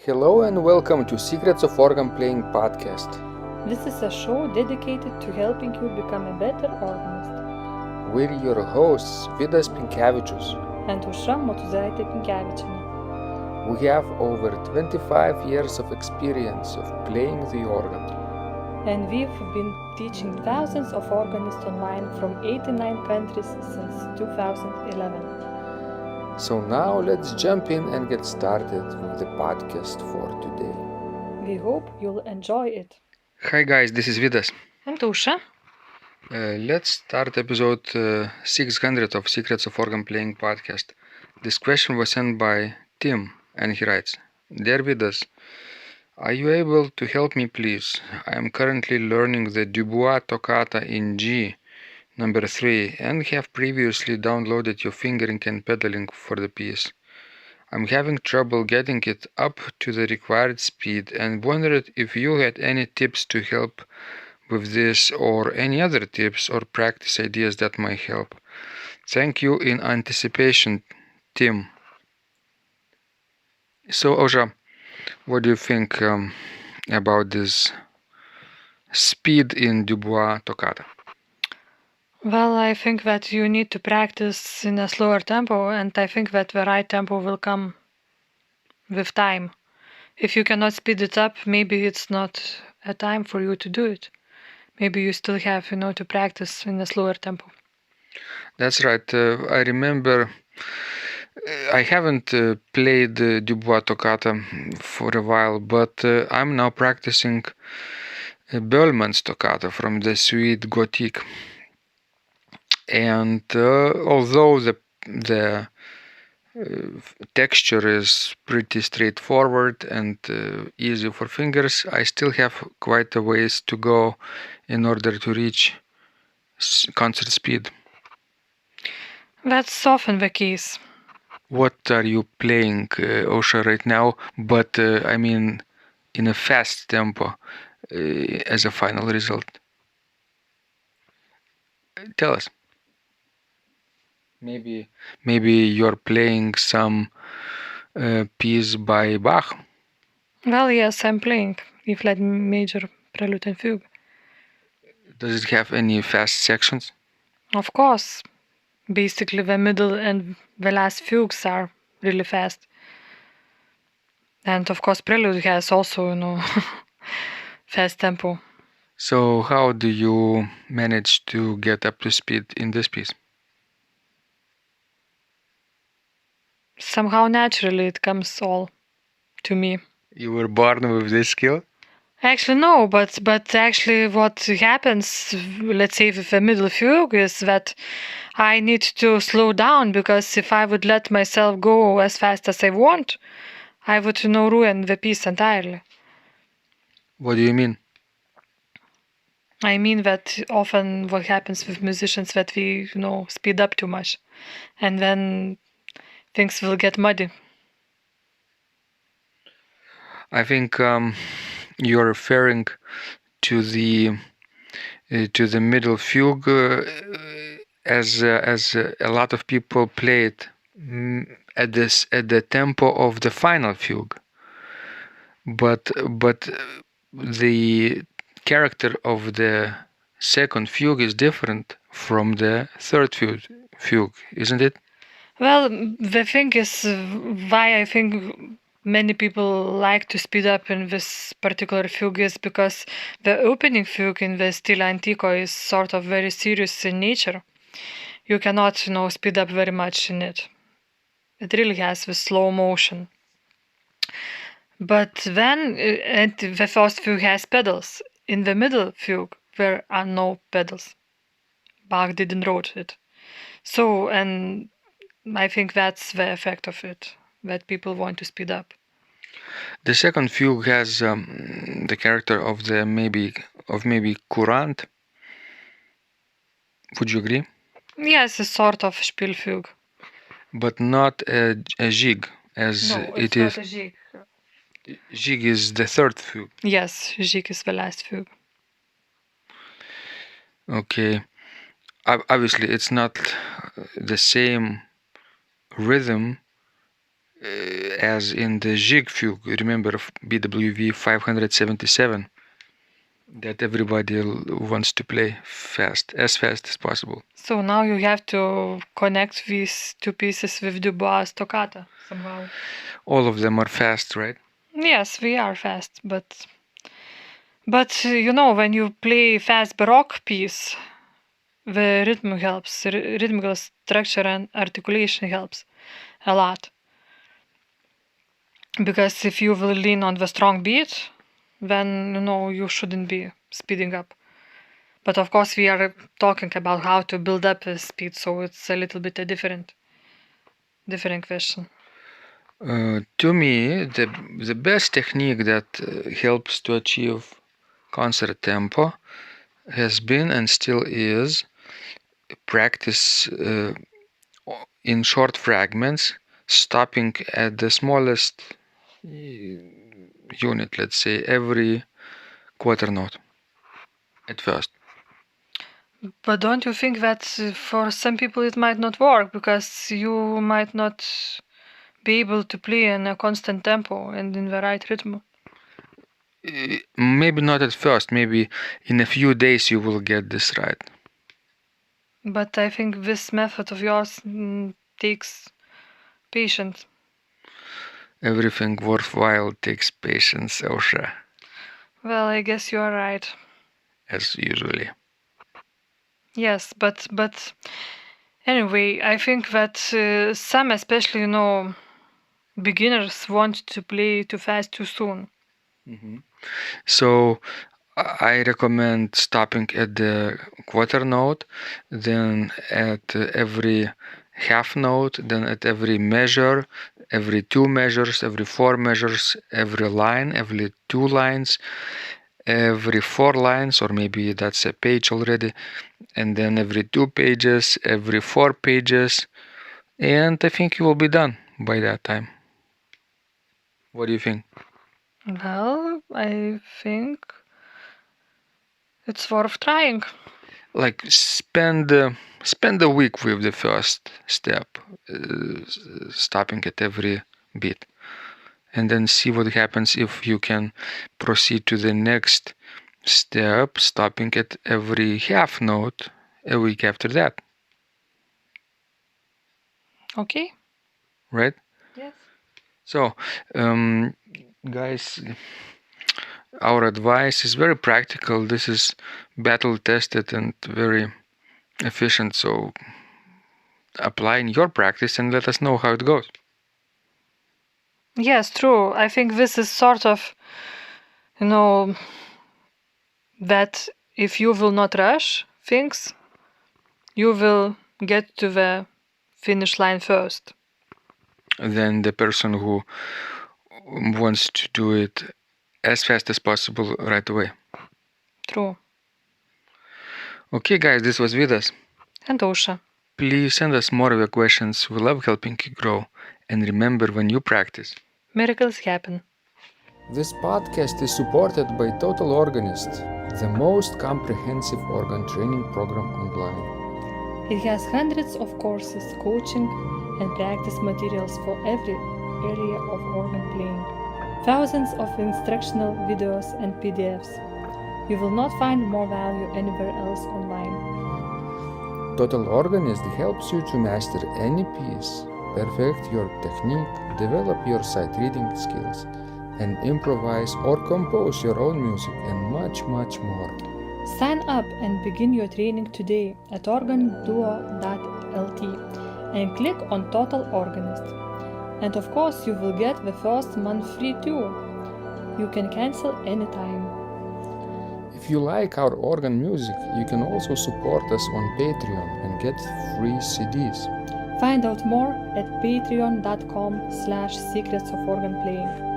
Hello and welcome to Secrets of Organ Playing podcast. This is a show dedicated to helping you become a better organist. We're your hosts, Vidas And Usha Motuzaitė Pinkevičienė. We have over 25 years of experience of playing the organ. And we've been teaching thousands of organists online from 89 countries since 2011. So now let's jump in and get started with the podcast for today. We hope you'll enjoy it. Hi guys, this is Vidas. And Usha. Let's start episode 600 of Secrets of Organ Playing podcast. This question was sent by Tim and he writes, Dear Vidas, are you able to help me please? I am currently learning the Dubois Toccata in G, number 3, and have previously downloaded your fingering and pedaling for the piece. I'm having trouble getting it up to the required speed and wondered if you had any tips to help with this or any other tips or practice ideas that might help. Thank you in anticipation, Tim. So, Osha, what do you think about this speed in Dubois Toccata? Well, I think that you need to practice in a slower tempo, and I think that the right tempo will come with time. If you cannot speed it up, maybe it's not a time for you to do it. Maybe you still have, to practice in a slower tempo. That's right. I remember I haven't played Dubois Toccata for a while, but I'm now practicing Böhlmann's Toccata from the Suite Gothique. And although the texture is pretty straightforward and easy for fingers, I still have quite a ways to go in order to reach concert speed. That's often the case. What are you playing, Osha, right now? But I mean, in a fast tempo as a final result. Tell us. Maybe you're playing some piece by Bach. Well, yes, I'm playing E-flat major prelude and fugue. Does it have any fast sections? Of course. Basically, the middle and the last fugues are really fast. And of course, prelude has also, fast tempo. So how do you manage to get up to speed in this piece? Somehow naturally it comes all to me. You were born with this skill? Actually, no, but actually what happens, let's say with a middle fugue, is that I need to slow down, because if I would let myself go as fast as I want, I would ruin the piece entirely. What do you mean? I mean that often what happens with musicians that we, speed up too much, and then things will get muddy. I think you're referring to the middle fugue as a lot of people play it at the tempo of the final fugue. But the character of the second fugue is different from the third fugue, isn't it? Well, the thing is why I think many people like to speed up in this particular fugue is because the opening fugue in the Stile Antico is sort of very serious in nature. You cannot, speed up very much in it. It really has the slow motion. But then the first fugue has pedals. In the middle fugue, there are no pedals. Bach didn't wrote it. So, and I think that's the effect of it, that people want to speed up. The second fugue has the character of the maybe courant. Would you agree? Yes, a sort of Spielfugue. But not a jig, as No, it it's is. not a jig. Jig is the third fugue. Yes, jig is the last fugue. Okay. Obviously, it's not the same rhythm as in the jig fugue, remember BWV 577, that everybody wants to play as fast as possible. So now you have to connect these two pieces with Dubois Toccata somehow. All of them are fast, right? Yes, we are fast, but when you play fast baroque piece, the rhythm helps, rhythmical structure and articulation helps a lot. Because if you will lean on the strong beat, then you shouldn't be speeding up. But of course, we are talking about how to build up a speed, so it's a little bit a different question. To me, the best technique that helps to achieve concert tempo has been and still is practice in short fragments, stopping at the smallest unit, let's say every quarter note at first. But don't you think that for some people it might not work, because you might not be able to play in a constant tempo and in the right rhythm? Maybe not at first, maybe in a few days you will get this right. But I think this method of yours takes patience. Everything worthwhile takes patience, Ausra, Well, I guess you are right. as usually. Yes, but anyway, I think that some, especially beginners, want to play too fast too soon. So I recommend stopping at the quarter note, then at every half note, then at every measure, every 2 measures, every 4 measures, every line, every 2 lines, every 4 lines, or maybe that's a page already, and then every 2 pages, every 4 pages, and I think you will be done by that time. What do you think? Well, I think it's worth trying. Like spend a week with the first step, stopping at every beat, and then see what happens if you can proceed to the next step, stopping at every half note a week after that. Okay. Right? Yes. So, guys, our advice is very practical. This is battle tested and very efficient. So apply in your practice and let us know how it goes. Yes, true. I think this is sort of, that if you will not rush things, you will get to the finish line first. Then the person who wants to do it as fast as possible right away. True. Okay, guys, this was Vidas. And Ausra. Please send us more of your questions. We love helping you grow. And remember, when you practice, Miracles happen. This podcast is supported by Total Organist, the most comprehensive organ training program online. It has hundreds of courses, coaching, and practice materials for every area of organ playing. Thousands of instructional videos and PDFs. You will not find more value anywhere else online. Total Organist helps you to master any piece, perfect your technique, develop your sight reading skills, and improvise or compose your own music, and much, much more. Sign up and begin your training today at organduo.lt and click on Total Organist. And of course, you will get the first month free too. You can cancel anytime. If you like our organ music, you can also support us on Patreon and get free CDs. Find out more at patreon.com/secrets of organ playing.